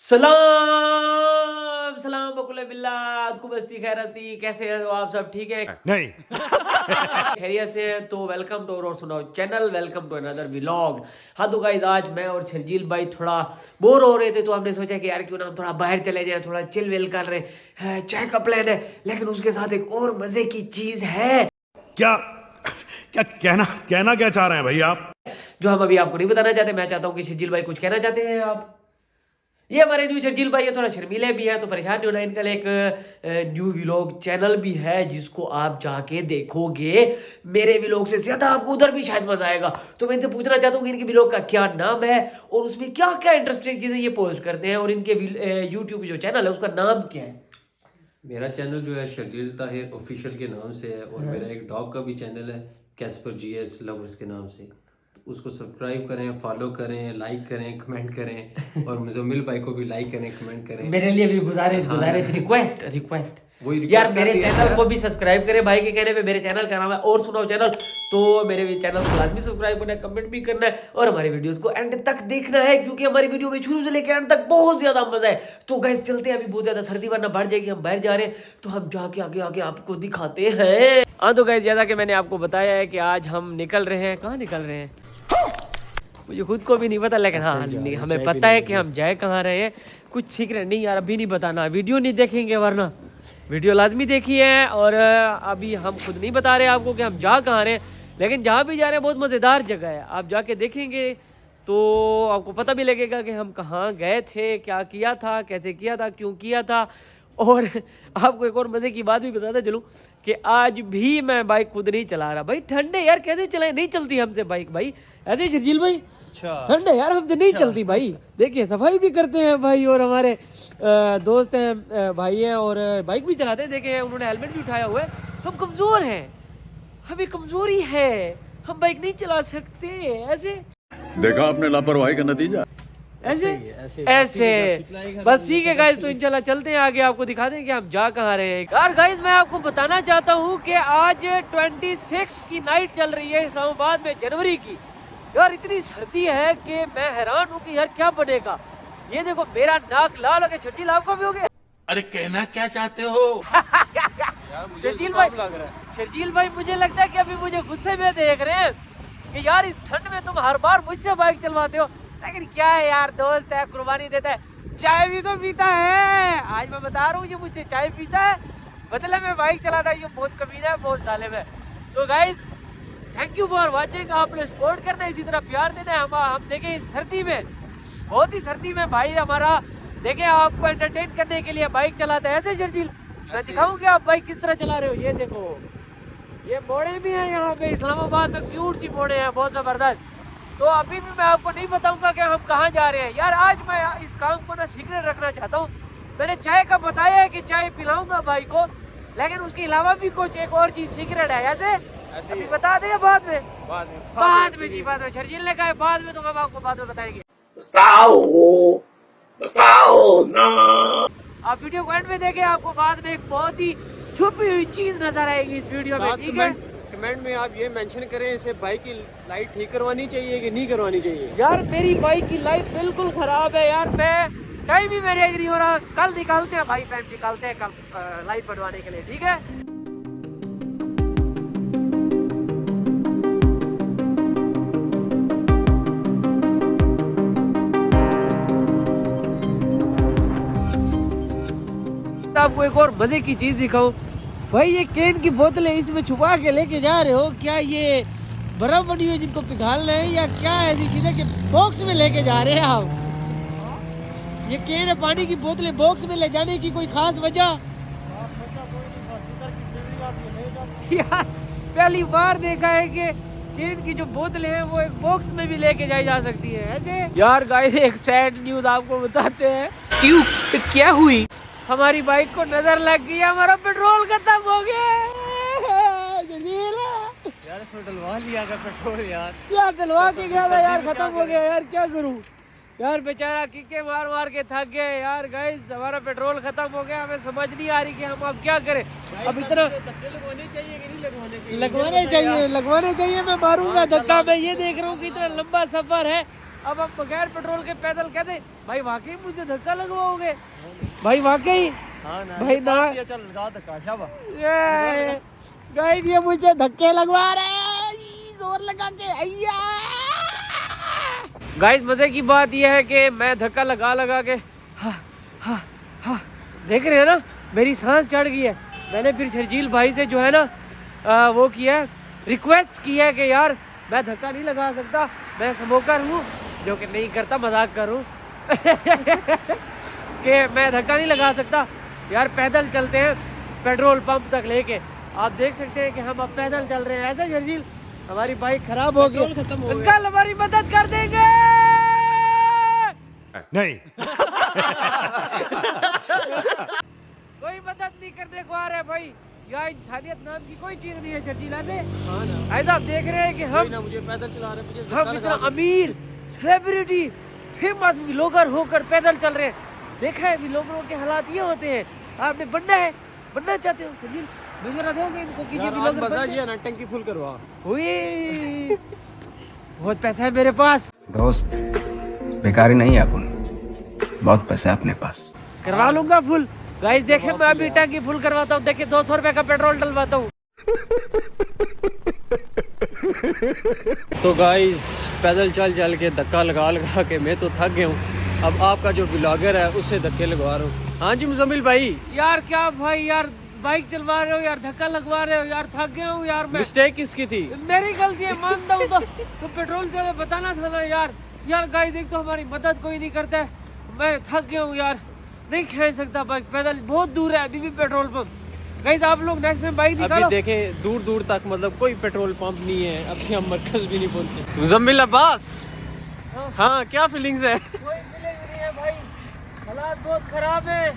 सलाम सलाम बकुल बिल्ला को बस्ती खैरती कैसे हो आप सब ठीक है नहीं खैरियत से है तो welcome to Aur Sunao channel welcome to another vlog. हाँ तो गाइस आज मैं और शर्जील भाई थोड़ा बोर हो रहे थे तो हमने सोचा कि यार क्यों ना हम थोड़ा बाहर चले जाएं, थोड़ा चिल विल कर रहे हैं। चाय का प्लान है लेकिन उसके साथ एक और मजे की चीज है क्या क्या कहना क्या चाह रहे हैं भाई आप? जो हम अभी आपको नहीं बताना चाहते। मैं चाहता हूँ कि शर्जील भाई कुछ कहना चाहते हैं आप। ये हमारे न्यू शर्जील भाई है, थोड़ा शर्मीले भी है तो परेशान नहीं होना। इनका एक न्यू व्लॉग चैनल भी है जिसको आप जाके देखोगे मेरे व्लॉग से ज्यादा आपको उधर भी शायद मजा आएगा। तो मैं इनसे पूछना चाहता हूँ कि इनके व्लॉग का क्या नाम है और उसमें क्या क्या इंटरेस्टिंग चीजें ये पोस्ट करते हैं और इनके यूट्यूब जो चैनल है उसका नाम क्या है। मेरा चैनल जो है शर्जील ताहिर ऑफिशियल के नाम से है और मेरा एक डॉग का भी चैनल है कैस्पर जीएस लवर्स के नाम से। उसको सब्सक्राइब करें, फॉलो करें, लाइक करें, कमेंट करें और मुजम्मिल भाई को भी लाइक करें, कमेंट करें। मेरे लिए भी गुजारिश रिक्वेस्ट वही यार मेरे चैनल को भी सब्सक्राइब करें। भाई के कहने पे मेरे चैनल का नाम है और सुनाओ चैनल, तो मेरे भी चैनल को लाजमी सब्सक्राइब करना है, कमेंट भी करना है और हमारी वीडियोस को एंड तक देखना है क्योंकि हमारी वीडियो में शुरू से लेकर एंड तक बहुत ज्यादा मजा है। तो गाइस चलते हैं, अभी बहुत ज्यादा सर्दी वरना बढ़ जाएगी, हम बाहर जा रहे हैं तो हम जाके आगे आगे आपको दिखाते हैं। हाँ तो गाइस जैसा कि मैंने आपको बताया है कि आज हम निकल रहे हैं। कहाँ निकल रहे हैं मुझे खुद को भी नहीं पता, लेकिन हाँ हमें पता है कि हम जाए कहाँ रहे हैं। कुछ सीक्रेट नहीं यार अभी नहीं बताना, वीडियो नहीं देखेंगे वरना वीडियो लाजमी देखी है। और अभी हम खुद नहीं बता रहे आपको कि हम जा कहाँ रहे हैं, लेकिन जहाँ भी जा रहे हैं बहुत मज़ेदार जगह है। आप जाके देखेंगे तो आपको पता भी लगेगा कि हम कहाँ गए थे, क्या किया था, कैसे किया था, क्यों किया था। और आपको एक और मज़े की बात भी बताता चलूँ कि आज भी मैं बाइक खुद नहीं चला रहा। भाई ठंडे यार कैसे चलाए, नहीं चलती हमसे बाइक भाई। ऐसे शर्जील भाई ठंडे यार हमसे नहीं चलती भाई। देखिए सफाई भी करते हैं भाई और हमारे दोस्त हैं भाई हैं और बाइक भी चलाते हैं। देखिए उन्होंने हेलमेट भी उठाया हुआ है। हम कमज़ोर हैं, हमें कमज़ोरी है, हम बाइक नहीं चला सकते। ऐसे देखा आपने लापरवाही का नतीजा। ऐसे बस ठीक है गाइस, तो इंशाल्लाह चलते हैं आगे, आपको दिखा दें कि हम जा कहाँ रहे हैं। यार गाइस मैं आपको बताना चाहता हूँ कि आज 26 की नाइट चल रही है इस्लामाबाद में जनवरी की। यार इतनी सर्दी है कि मैं हैरान हूँ कि यार क्या बनेगा। ये देखो मेरा नाक लाल हो गया, छुट्टी लाभ का भी हो गया। अरे कहना क्या चाहते हो? शर्जील भाई मुझे लगता है कि अभी मुझे गुस्से में देख रहे हैं कि यार इस ठंड में तुम हर बार मुझसे बाइक चलवाते हो, लेकिन क्या है यार दोस्त है, कुर्बानी देता है, चाय भी तो पीता है। आज मैं बता रहा हूँ ये मुझसे चाय पीता है बदले में बाइक चलाता है। ये बहुत कमीना है, बहुत जालिम है। तो guys thank you for watching, आपने सपोर्ट करना है, इसी तरह प्यार देना है। हम देखें इस सर्दी में, बहुत ही सर्दी में भाई हमारा देखें आपको एंटरटेन करने के लिए बाइक चलाता है। ऐसे शर्जील मैं दिखाऊं कि आप बाइक किस तरह चला रहे हो। ये देखो ये मोड़े भी हैं यहाँ पे इस्लामाबाद में, क्यूट सी मोड़े हैं बहुत ज़बरदस्त। तो अभी भी मैं आपको नहीं बताऊंगा कि हम कहाँ जा रहे हैं। यार आज मैं इस काम को ना सीक्रेट रखना चाहता हूँ। मैंने चाय का बताया है कि चाय पिलाऊंगा भाई को, लेकिन उसके अलावा भी कुछ एक और चीज़ सीक्रेट है। ऐसे अभी बता दें बाद में जी बाद में शर्जील ने कहा बाद में, तो हम आपको बाद में बताएंगे। बताओ ना। आप वीडियो को एंड में देखें, आपको बाद में एक बहुत ही छुपी हुई चीज नजर आएगी इस वीडियो में। ठीक है कमेंट में आप ये मेंशन करें इसे बाइक की लाइट ठीक करवानी चाहिए कि नहीं करवानी चाहिए। यार मेरी बाइक की लाइट बिल्कुल खराब है यार, मैं टाइम ही मेरे नहीं हो रहा। कल निकालते हैं भाई, टाइम निकालते हैं कल लाइट बनवाने के लिए। ठीक है आपको एक और मजे की चीज दिखाऊं भाई। ये केन की बोतलें इसमें छुपा के लेके जा रहे हो, क्या ये बर्फ बनी हुई जिनको पिघालना है या क्या ऐसी चीजें कि बॉक्स में लेके जा रहे हैं आप? ये केन है पानी की बोतलें बॉक्स में ले जाने की कोई खास वजह? यार पहली बार देखा है कि केन की जो बोतलें हैं वो एक बॉक्स में भी लेके जाई जा सकती है ऐसे। यार गाइस एक सैड न्यूज आपको बताते हैं। क्यों क्या हुई? हमारी बाइक को नजर लग गई, हमारा पेट्रोल खत्म हो गया। यार इसमें डलवा लिया अगर पेट्रोल यार डलवा के गया था यार, खत्म हो गया यार, क्या करूं यार। बेचारा किके मार मार के थक गए यार। गाइस हमारा पेट्रोल खत्म हो गया, हमें समझ नहीं आ रही कि हम अब क्या करें। अब इतना लगवाने चाहिए कि नहीं लगवाने चाहिए? लगवाने चाहिए मैं मारूंगा धक्का। मैं ये देख रहा हूँ कि इतना लंबा सफर है अब आप बगैर पेट्रोल के पैदल कहते भाई वाकई मुझे धक्का लगवाओगे भाई वाकई भाई ना चल लगा धक्का शाबाश गाइस ये मुझे धक्के लगवा रहे हैं जोर लगा के अय्या गाइस मजे की बात ये है कि मैं धक्का लगा के देख रहे हैं ना मेरी सांस चढ़ गई है। मैंने फिर शर्जील भाई से जो है ना वो किया है रिक्वेस्ट की है कि यार मैं धक्का नहीं लगा सकता, मैं स्मोकर हूँ, जो कि नहीं करता मजाक करूँ कि मैं धक्का नहीं लगा सकता यार, पैदल चलते हैं पेट्रोल पंप तक लेके। आप देख सकते हैं कि हम अब पैदल चल रहे हैं। ऐसा शर्जील हमारी बाइक खराब हो गई, कल हमारी मदद कर देंगे। नहीं। कोई मदद नहीं करने को आ रहा है भाई, यहाँ इंसानियत नाम की कोई चीज नहीं है शर्जील। ऐसा आप देख रहे हैं कि हम मुझे पैदल चला रहे, मुझे हम इतना अमीर सेलिब्रिटी फेमस व्लॉगर होकर पैदल चल रहे हैं। देखा है व्लॉगरों के हालात ये होते हैं। आपने बनना चाहते हो शर्जील, मशवरा दोगे इनको कि ये व्लॉगर मजा ये ना टंकी फुल करवा। हुई बहुत पैसा है मेरे पास दोस्त, बेकारी नहीं है अपन, बहुत पैसा है अपने पास, करवा लूंगा फुल। गाइस देखे मैं अभी टंकी फुल करवाता हूँ, देखिए 200 रुपए का पेट्रोल डलवाता हूँ। तो गाइस पैदल चल के धक्का लगा के मैं तो थक गया हूँ। अब आपका जो ब्लॉगर है उससे धक्के लगवा रहा हूँ। हाँ जी मुजम्मिल भाई। यार क्या भाई यार बाइक चलवा रहे हो यार, धक्का लगवा रहे हो यार, थक गया हूँ यार मैं। मिस्टेक किसकी थी? मेरी गलती है, मानता हूँ। तो पेट्रोल चले बताना था ना यार। गाइस एक तो हमारी मदद कोई नहीं करता है, मैं थक गया हूँ यार, नहीं खींच सकता बाइक पैदल, बहुत दूर है अभी भी पेट्रोल पंप। गाइस आप लोग नेक्स्ट टाइम बाइक निकालो। अभी देखें दूर तक मतलब कोई पेट्रोल पंप नहीं है, अभी हम मरकज भी नहीं पहुंचे। मुजम्मिल अब्बास, हाँ क्या फीलिंग्स है? कोई फीलिंग नहीं है भाई, हालात बहुत खराब है,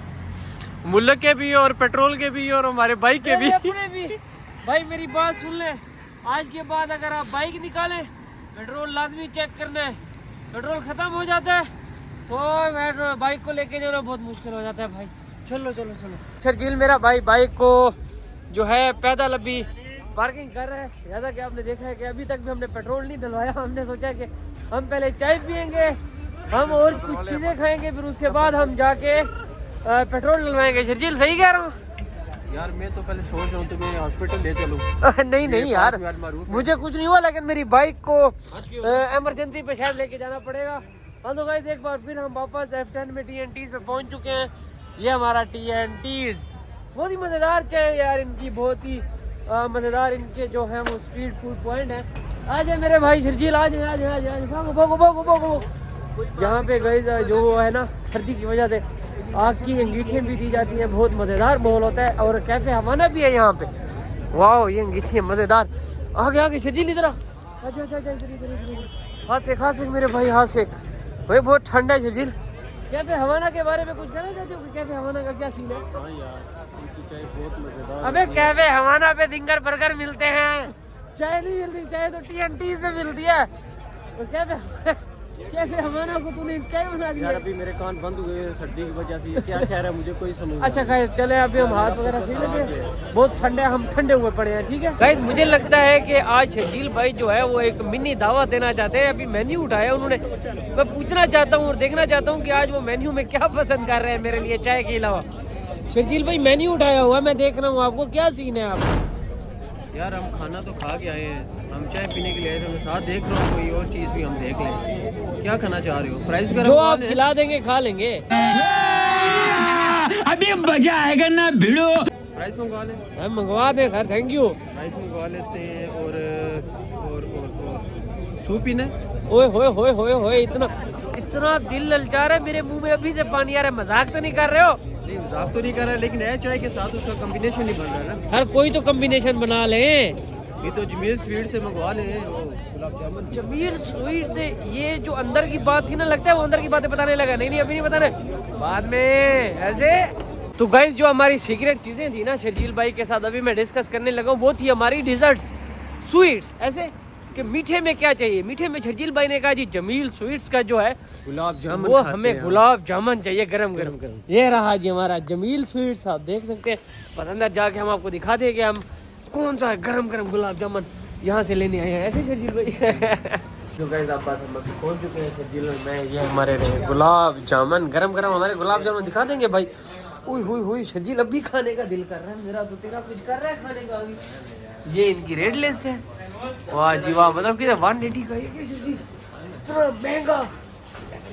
मुल्क के भी और पेट्रोल के भी और हमारे बाइक के भी। अपने भी। भाई मेरी बात सुन ले, आज के बाद अगर आप बाइक निकालें पेट्रोल लाजमी चेक करना है। पेट्रोल खत्म हो जाता है तो बाइक को लेके जाना बहुत मुश्किल हो जाता है भाई। चलो शर्जील मेरा भाई बाइक को जो है पैदल अभी पार्किंग कर रहा है। जैसा कि आपने देखा है कि अभी तक भी हमने पेट्रोल नहीं डलवाया। हमने सोचा कि हम पहले चाय पियेंगे, हम और कुछ चीज़ें खाएंगे, फिर उसके बाद हम जाके पेट्रोल डलवाएंगे। शर्जील सही कह रहा हूँ यार? मैं तो पहले सोच रहा हूँ तुम्हें हॉस्पिटल ले चलूँ। नहीं यार मुझे कुछ नहीं हुआ, लेकिन मेरी बाइक को इमरजेंसी पे शायद लेके जाना पड़ेगा। हाँ तो गाइस एक बार फिर हम वापस F10 में TNTs पे पहुंच चुके हैं। ये हमारा TNTs बहुत ही मज़ेदार चाय यार, इनकी बहुत ही मज़ेदार इनके जो है वो स्ट्रीट फूड पॉइंट है। आ जाए मेरे भाई शर्जील, आ जाए भागो। यहाँ पे गाइस जो है ना सर्दी की वजह से आग की अंगीठियाँ भी दी जाती हैं, बहुत मज़ेदार माहौल होता है। और कैफ़े हवाना भी है यहाँ पे। वाह ये अंगीठियाँ मज़ेदार। आगे शर्जील इधर अच्छा हाथ से मेरे भाई, हाथ से भाई बहुत ठंडा है शर्जील। कैफे हवाना के बारे में कुछ कहना चाहते हो कि कैफे हवाना का क्या सीन है? हाँ यार इनकी चाय बहुत मजेदार। अबे कैफे हवाना पे फिंगर बर्गर मिलते हैं, चाय नहीं मिलती। चाय तो TNTs पे मिलती है। तो कैफे हवाना को तूने क्या बना दिया? यार अभी मेरे कान बंद हुए सर्दी की वजह से, ये क्या कह रहा है मुझे कोई समझ। अच्छा खैर चले अभी हम हाथ वगैरह पी लेंगे, बहुत ठंडे हम ठंडे हुए पड़े हैं। ठीक है गाइस मुझे लगता है कि आज शर्जील भाई जो है वो एक मिनी दावा देना चाहते हैं। अभी मेन्यू उठाया उन्होंने, मैं पूछना चाहता हूँ और देखना चाहता हूँ कि आज वो मेन्यू में क्या पसंद कर रहे हैं मेरे लिए चाय के अलावा। शर्जील भाई मेन्यू उठाया हुआ मैं देख रहा हूँ, आपको क्या सीन है? आप यार हम खाना तो खा के आए हैं, हम चाय पीने के लिए आए थे, साथ देख रहा हूँ कोई और चीज़ भी हम देख लें। क्या खाना चाह रहे हो? फ्राइज वगैरह जो आप खिला देंगे खा लेंगे। अभी मजा आएगा ना भिड़ो। फ्राइज मंगवा लें। हम मंगवा दें सर, थैंक यू। फ्राइज मंगवा लेते हैं और सूप पीना है। ओए होए इतना दिल ललचा रहा है मेरे मुंह में, अभी से पानी आ रहा है। मजाक तो नहीं कर रहे हो? नहीं मजाक तो नहीं कर रहा, लेकिन नया चाय के साथ उसका कॉम्बिनेशन नहीं बन रहा ना। हर कोई तो कॉम्बिनेशन बना ले। ये तो जमील स्वीट से मंगवा ले गुलाब जामुन। जमील स्वीट से ये जो अंदर की बात थी ना, लगता है वो अंदर की बातें बताने लगा। नहीं अभी नहीं बताने, बाद में ऐसे। तो गाइस जो हमारी सीक्रेट चीजें थी ना शर्जील भाई के साथ अभी मैं डिस्कस करने लगा हूँ, वो थी हमारी डिजर्ट्स स्वीट्स। ऐसे कि मीठे में क्या चाहिए? मीठे में शर्जील भाई ने कहा जी जमील स्वीट्स का जो है गुलाब जामुन, वो हमें गुलाब जामुन चाहिए गरम। ये रहा जी हमारा जमील स्वीट्स, आप देख सकते हैं। पर अंदर जाके हम आपको दिखा दें कि हम कौन सा गरम गुलाब जामुन यहाँ से लेने आए हैं। ऐसे शर्जील भाई जो गाइस आप बात हम अभी पहुंच चुके हैं शर्जील में। ये हमारे रहे गुलाब जामुन, गरम गरम हमारे गुलाब जामुन दिखा देंगे भाई। हुई हुई हुई शर्जील, अभी खाने का दिल कर रहा है मेरा, तो तेरा कुछ कर रहा है खाने का अभी। ये इनकी रेट लिस्ट है। वाह जी वाह, मतलब कि 180 का ये शर्जील, इतना महंगा,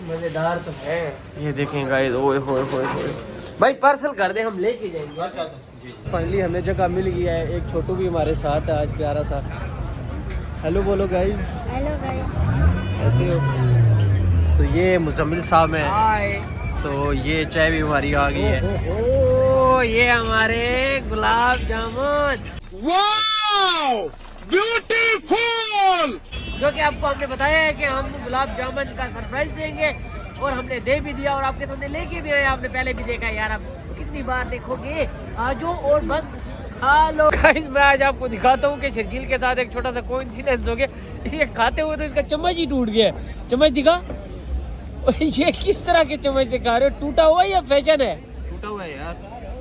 मजेदार तो है। ये देखें गाइस, ओए होए होए होए भाई, पार्सल कर दे, हम लेके जाएंगे। फाइनली हमें जगह मिल गया है। एक छोटू भी हमारे साथ है आज, प्यारा सा। हेलो बोलो गाइस। Hello guys. ऐसे हो? तो ये मुजम्मिल साहब हैं। तो ये चाय भी हमारी आ गई है। ओ ये हमारे गुलाब जामुन, वाओ ब्यूटीफुल, जो कि आपको हमने बताया है कि हम गुलाब जामुन का सरप्राइज देंगे, और हमने दे भी दिया और आपके सामने लेके भी आए। आपने पहले भी देखा यार, आप कितनी बार देखोगे, आ जाओ और बस खा लो। गाइस मैं आज आपको दिखाता हूँ कि शर्जील के साथ एक छोटा सा कोइंसिडेंस हो गया। ये खाते हुए तो इसका चम्मच ही टूट गया। चम्मच दिखा, ये किस तरह के चम्मच से खा रहे हो? टूटा हुआ या फैशन है? टूटा हुआ है यार,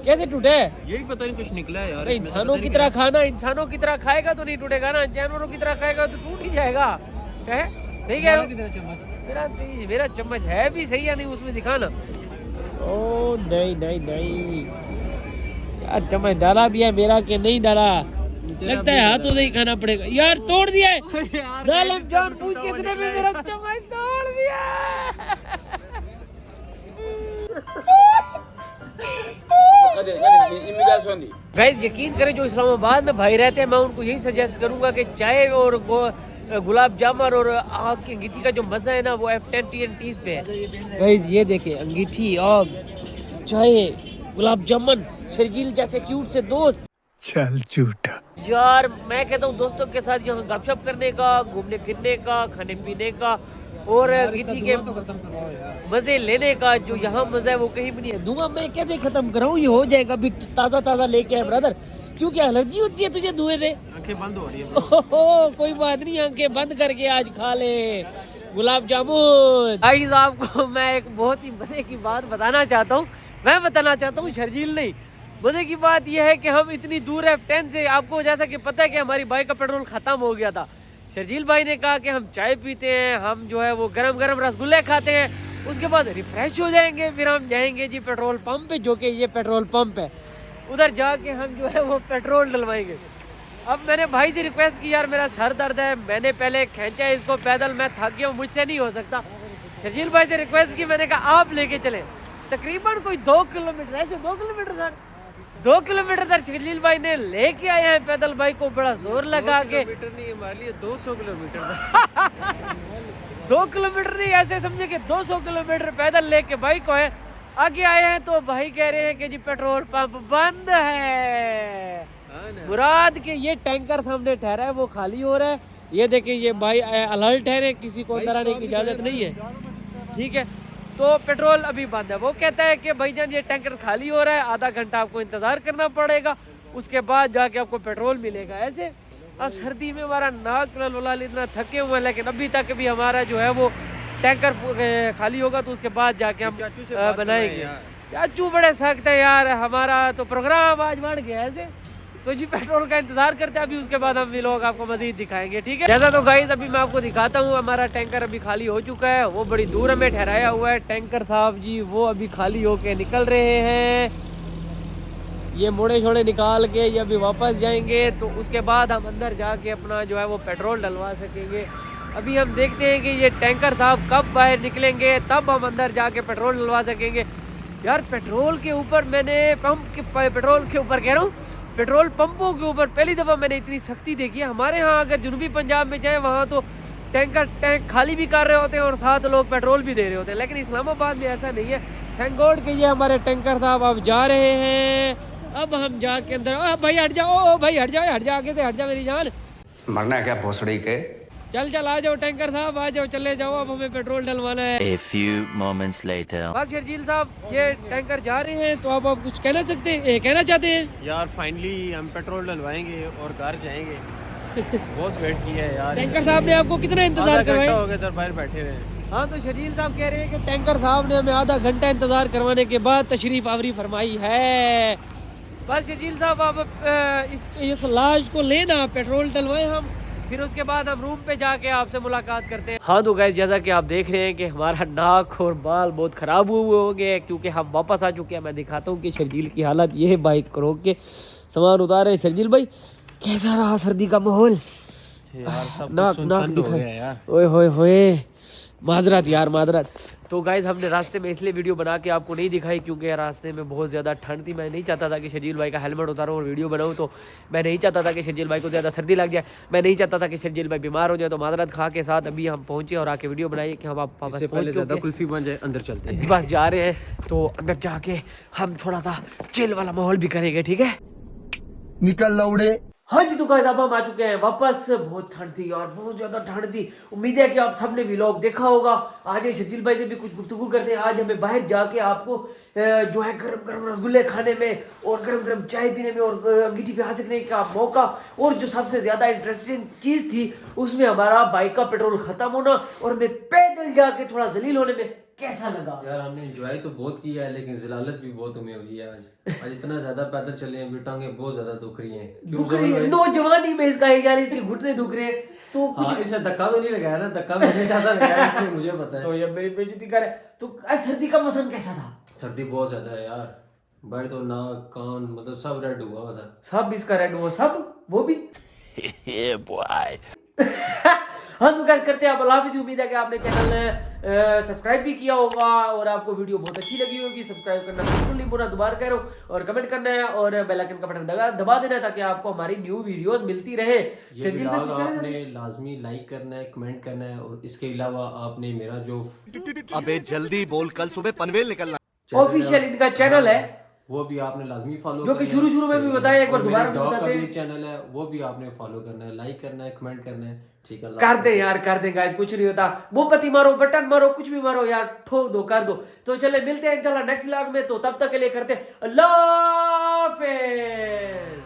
कैसे टूटे? यही पता नहीं कुछ निकला है यार। इंसानों की तरह खाना, इंसानों की तरह खाएगा तो नहीं टूटेगा ना, जानवरों की तरह खाएगा तो टूट ही जाएगा। नहीं कह रहा हूँ, मेरा चम्मच है भी सही या नहीं उसमें दिखाना। ओ नहीं नहीं नहीं यार, चम्मच डाला भी है मेरा कि नहीं डाला, लगता है हाथों से ही खाना पड़ेगा यार। तोड़ दिया है जालिम जान, पूछ कितने में मेरा चम्मच तोड़ दिया। गाइस यकीन करें, जो इस्लामाबाद में भाई रहते हैं, मैं उनको यही सजेस्ट करूंगा कि चाय और गुलाब जामुन और आग की अंगीठी का जो मजा है ना, वो F10 TNTs पे है। गाइस ये देखें, अंगीठी, आग, चाय, गुलाब जामुन, शर्जील जैसे क्यूट से दोस्त। चल झूठा यार मैं कहता हूँ दोस्तों के साथ यहाँ गपशप करने का, घूमने फिरने का, खाने पीने का और अंगीठी के मजे लेने का, जो यहाँ मजा है वो कहीं भी नहीं है। धुआं मैं कैसे खत्म कराऊँ, ये हो जाएगा अभी ताजा ताजा लेके आए ब्रदर। क्यों, क्या एलर्जी होती है तुझे धुएं से? आंखें बंद हो रही है। ओहो कोई बात नहीं, आंखें बंद करके आज खा ले गुलाब जामुन। गाइस आपको मैं एक बहुत ही मजे की बात बताना चाहता हूँ, मैं बताना चाहता हूँ, शर्जील नहीं। मजे की बात यह है कि हम इतनी दूर है F10 से, आपको जैसा कि पता है कि हमारी बाइक का पेट्रोल खत्म हो गया था। शर्जील भाई ने कहा कि हम चाय पीते हैं, हम जो है वो गरम गरम रसगुल्ले खाते हैं, उसके बाद रिफ्रेश हो जाएंगे, फिर हम जाएंगे जी पेट्रोल पंप पे, जो कि ये पेट्रोल पंप है। उधर जाके हम जो है वो पेट्रोल डलवाएंगे। अब मैंने भाई से रिक्वेस्ट की, यार मेरा सर दर्द है, मैंने पहले खींचा इसको पैदल, मैं थक गया हूँ, मुझसे नहीं हो सकता। शर्जील भाई से रिक्वेस्ट की, मैंने कहा आप लेके चले। तकरीबन कोई 2 किलोमीटर, ऐसे 2 किलोमीटर सर, 2 किलोमीटर तक शर्जील भाई ने लेके आए हैं पैदल बाइक को, बड़ा जोर लगा के। 2 किलोमीटर नहीं, हमारे लिए 200 किलोमीटर 2 किलोमीटर नहीं, ऐसे समझे कि 200 किलोमीटर पैदल लेके बाइक को है। आगे आए हैं तो भाई कह रहे हैं कि जी पेट्रोल पंप बंद है। मुराद के ये टैंकर सामने ठहरा है, वो खाली हो रहा है। ये देखिए ये भाई अलर्ट है, किसी को अंदर आने की इजाजत नहीं है, ठीक है। तो पेट्रोल अभी बंद है। वो कहता है कि भाईजान ये टैंकर खाली हो रहा है, आधा घंटा आपको इंतजार करना पड़ेगा, उसके बाद जाके आपको पेट्रोल मिलेगा। ऐसे अब सर्दी में हमारा नाक ललवलाल इतना थके हुए हैं, लेकिन अभी तक भी हमारा जो है वो टैंकर खाली होगा तो उसके बाद जाके हम बनाएंगे। चाचू बड़े सख्त है यार, हमारा तो प्रोग्राम आज बढ़ गया ऐसे। तो जी पेट्रोल का इंतजार करते हैं, अभी उसके बाद हम लोग आपको मजीद दिखाएंगे, ठीक है। जैसा तो गाइस अभी मैं आपको दिखाता हूँ, हमारा टैंकर अभी खाली हो चुका है, वो बड़ी दूर हमें ठहराया हुआ है टैंकर साहब जी, वो अभी खाली होके निकल रहे हैं। ये मोड़े छोड़े निकाल के ये अभी वापस जाएंगे, तो उसके बाद हम अंदर जाके अपना जो है वो पेट्रोल डलवा सकेंगे। अभी हम देखते हैं कि ये टैंकर साहब कब बाहर निकलेंगे, तब हम अंदर जाके पेट्रोल डलवा सकेंगे। यार पेट्रोल के ऊपर मैंने पेट्रोल के ऊपर कह रहा हूँ, पेट्रोल पंपों के ऊपर पहली दफ़ा मैंने इतनी सख्ती देखी है। हमारे यहाँ अगर जनूबी पंजाब में जाए, वहाँ तो टैंक खाली भी कर रहे होते हैं और साथ लोग पेट्रोल भी दे रहे होते हैं, लेकिन इस्लामाबाद में ऐसा नहीं है। थैंक गॉड कि ये हमारे टैंकर साहब अब जा रहे हैं। अब हम जाके अंदर, भाई हट जाओ, भाई हट जा आगे से हट जा मेरी जान, मरना है क्या भोसड़ी के? चल आ जाओ टैंकर साहब, आ जाओ, चले जाओ, अब हमें पेट्रोल डलवाना है। A few moments later. बस शर्जील साहब ये टैंकर जा रहे हैं, तो आप कुछ कहना चाहते हैं? यार फाइनली हम पेट्रोल डलवाएंगे और घर जाएंगे। बहुत वेट किया है यार। टैंकर साहब ने आपको कितना इंतजार करवाया? हो गया, बाहर बैठे हुए हैं। हाँ, तो शर्जील साहब कह रहे हैं कि टैंकर साहब ने हमें आधा घंटा इंतजार करवाने के बाद तशरीफ आवरी फरमाई है। बस शर्जील साहब आप इस लाश को लेना, पेट्रोल डलवाए हम, फिर उसके बाद हम रूम पे जाके आपसे मुलाकात करते हैं। हाँ तो गाइस जैसा कि आप देख रहे हैं कि हमारा नाक और बाल बहुत ख़राब हुए हो गए क्योंकि हम वापस आ चुके हैं। मैं दिखाता हूँ कि शर्जील की हालत ये है, बाइक को रोक के सामान उतारे। शर्जील भाई कैसा रहा सर्दी का माहौल? नाक दिखा, ओए होए होए, माजरत यार माजरत। तो गाइज हमने रास्ते में इसलिए वीडियो बना के आपको नहीं दिखाई क्योंकि रास्ते में बहुत ज़्यादा ठंड थी। मैं नहीं चाहता था कि शर्जील भाई का हेलमेट उतारूं और वीडियो बनाऊं, तो मैं नहीं चाहता था कि शर्जील भाई को ज़्यादा सर्दी लग जाए, मैं नहीं चाहता था कि शर्जील भाई बीमार हो जाए। तो माजरत खा के साथ अभी हम पहुंचे और आके वीडियो बनाई कि हम आप वापस पहुंच चुके हैं। कुल्फी बन जाए, अंदर चलते हैं। बस जा रहे हैं, तो अंदर जाके हम थोड़ा सा चिल वाला माहौल भी करेंगे, ठीक है? निकल लौड़े। हाँ जी तो गाइस अब हम आ चुके हैं वापस। बहुत ठंड थी और बहुत ज्यादा ठंड थी। उम्मीद है कि आप सबने व्लॉग देखा होगा। आज शर्जील भाई से भी कुछ गुफ्तगू करते हैं। आज हमें बाहर जाके आपको जो है गरम गरम रसगुल्ले खाने में और गरम गरम चाय पीने में और अंगीठी पे हाथ सकने का मौका, और जो सबसे ज्यादा इंटरेस्टिंग चीज थी उसमें हमारा बाइक का पेट्रोल खत्म होना और हमें पैदल जाके थोड़ा जलील होने में कैसा लगा। यार हमने एंजॉय तो बहुत किया है लेकिन जलालत भी बहुत हमें हुई है आज इतना ज्यादा पैदल चले हैं, टांगे बहुत ज्यादा दुख रही हैं। नौजवानी में इसका यार, इसके घुटने दुख रहे हैं तो हाँ, इसे धक्का तो नहीं लगाया ना, धक्का मैंने ज्यादा लगाया इसलिए मुझे पता है। तो ये मेरी बेइज्जती करे। तो आज सर्दी का मौसम कैसा था? सर्दी बहुत ज्यादा है यार, बैठ तो नाक कान मतलब सब रेड हुआ था। सब इसका रेड हुआ, सब वो भी। Yeah, boy. हाँ तो गाइस करते हैं आप अल्लाह हाफिज़। उम्मीद है कि आपने चैनल सब्सक्राइब भी किया होगा और आपको वीडियो बहुत अच्छी लगी होगी। सब्सक्राइब करना बिल्कुल नहीं भूलना, दोबारा कह रहा हूँ, और कमेंट करना है और बेल आइकन का बटन दबा देना है ताकि आपको हमारी न्यू वीडियोस मिलती रहे। ये व्लॉग आपने लाजमी लाइक करना है, कमेंट करना है, और इसके अलावा आपने मेरा जो अबे जल्दी बोल, कल सुबह पनवेल निकलना। ऑफिशियल इनका चैनल है वो भी आपने लाजमी फॉलो जो कि शुरू में भी बताया, एक बार दोबारा भी डॉग का बताते भी हैं। चैनल है वो भी आपने फॉलो करना है, लाइक करना है, कमेंट करना है, ठीक है? कर दे यार, कर दे गाइस, कुछ नहीं होता। मोमबत्ती मारो, बटन मारो, कुछ भी मारो यार, ठोक दो, कर दो। तो चले मिलते हैं इंशाल्लाह नेक्स्ट व्लॉग में। तो तब तक के लिए करते अल्लाह हाफिज़।